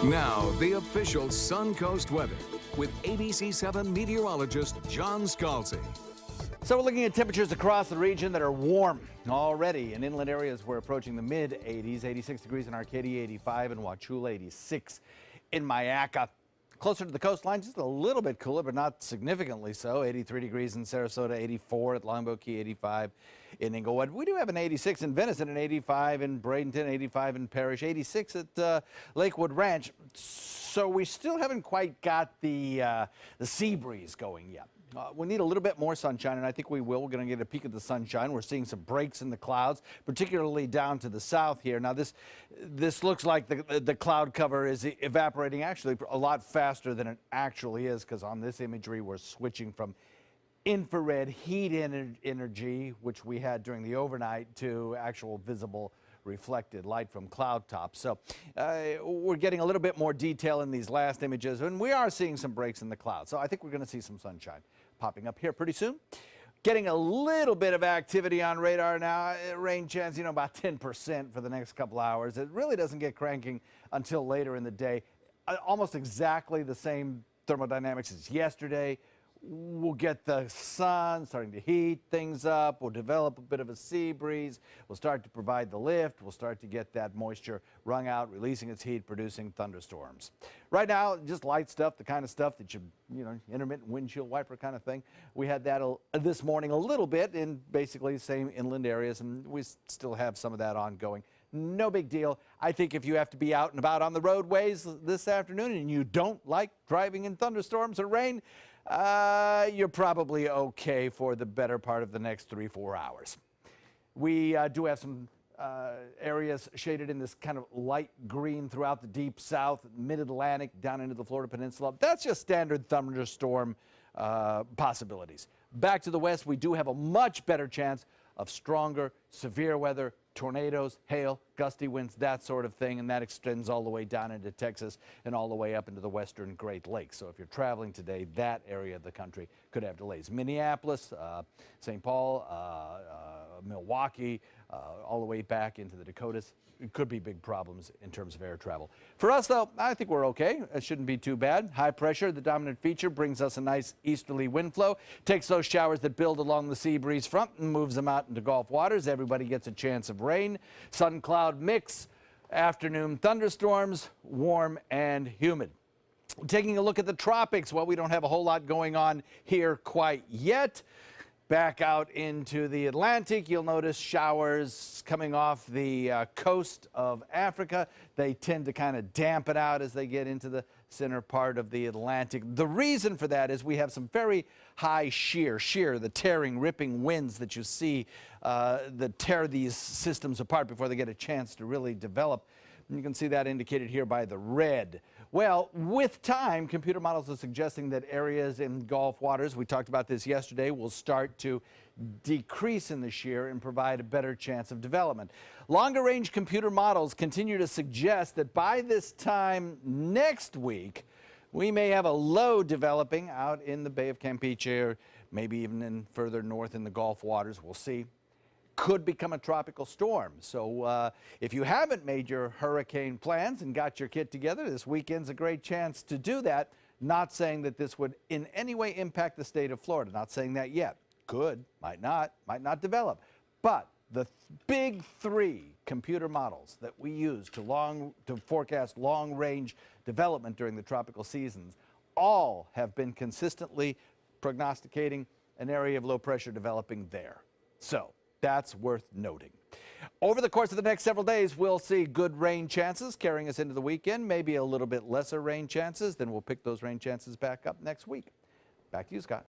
Now, the official Suncoast weather with ABC7 meteorologist John Scalzi. So we're looking at temperatures across the region that are warm already. In inland areas, we're approaching the mid-80s, 86 degrees in Arcadia, 85 in Wauchula, 86 in Mayaca. Closer to the coastline, just a little bit cooler, but not significantly so. 83 degrees in Sarasota, 84 at Longboat Key, 85 in Inglewood. We do have an 86 in Venice and an 85 in Bradenton, 85 in Parrish, 86 at Lakewood Ranch. So we still haven't quite got the sea breeze going yet. We need a little bit more sunshine, and I think we will. We're going to get a peek at the sunshine. We're seeing some breaks in the clouds, particularly down to the south here. Now, this looks like the cloud cover is evaporating actually a lot faster than it actually is, because on this imagery, we're switching from infrared heat energy, which we had during the overnight, to actual visible reflected light from cloud tops. So we're getting a little bit more detail in these last images, and we are seeing some breaks in the clouds. So I think we're going to see some sunshine popping up here pretty soon. Getting a little bit of activity on radar now. Rain chance, about 10% for the next couple hours. It really doesn't get cranking until later in the day. Almost exactly the same thermodynamics as yesterday. We'll get the sun starting to heat things up. We'll develop a bit of a sea breeze. We'll start to provide the lift. We'll start to get that moisture wrung out, releasing its heat, producing thunderstorms. Right now, just light stuff, the kind of stuff that intermittent windshield wiper kind of thing. We had that this morning a little bit in basically the same inland areas, and we still have some of that ongoing. No big deal. I think if you have to be out and about on the roadways this afternoon and you don't like driving in thunderstorms or rain, you're probably okay for the better part of the next 3-4 hours. We do have some areas shaded in this kind of light green throughout the deep south, mid-Atlantic, down into the Florida Peninsula. That's just standard thunderstorm possibilities. Back to the west, we do have a much better chance of stronger, severe weather, tornadoes, hail, gusty winds, that sort of thing, and that extends all the way down into Texas and all the way up into the western Great Lakes. So if you're traveling today, that area of the country could have delays. Minneapolis, St. Paul, Milwaukee, all the way back into the Dakotas. It could be big problems in terms of air travel. For us, though, I think we're okay. It shouldn't be too bad. High pressure, the dominant feature, brings us a nice easterly wind flow, takes those showers that build along the sea breeze front and moves them out into Gulf waters. Everybody gets a chance of rain. Sun-cloud mix, afternoon thunderstorms, warm and humid. Taking a look at the tropics, well, we don't have a whole lot going on here quite yet. Back out into the Atlantic, you'll notice showers coming off the coast of Africa. They tend to kind of dampen out as they get into the center part of the Atlantic. The reason for that is we have some very high shear, the tearing, ripping winds that you see that tear these systems apart before they get a chance to really develop. And you can see that indicated here by the red. Well, with time, computer models are suggesting that areas in Gulf waters, we talked about this yesterday, will start to decrease in the shear and provide a better chance of development. Longer range computer models continue to suggest that by this time next week, we may have a low developing out in the Bay of Campeche, or maybe even in further north in the Gulf waters. We'll see. Could become a tropical storm. So if you haven't made your hurricane plans and got your kit together, this weekend's a great chance to do that. Not saying that this would in any way impact the state of Florida. Not saying that yet. Could, might not develop. But the big three computer models that we use to forecast long-range development during the tropical seasons all have been consistently prognosticating an area of low pressure developing there. So that's worth noting. Over the course of the next several days, we'll see good rain chances carrying us into the weekend, maybe a little bit lesser rain chances. Then we'll pick those rain chances back up next week. Back to you, Scott.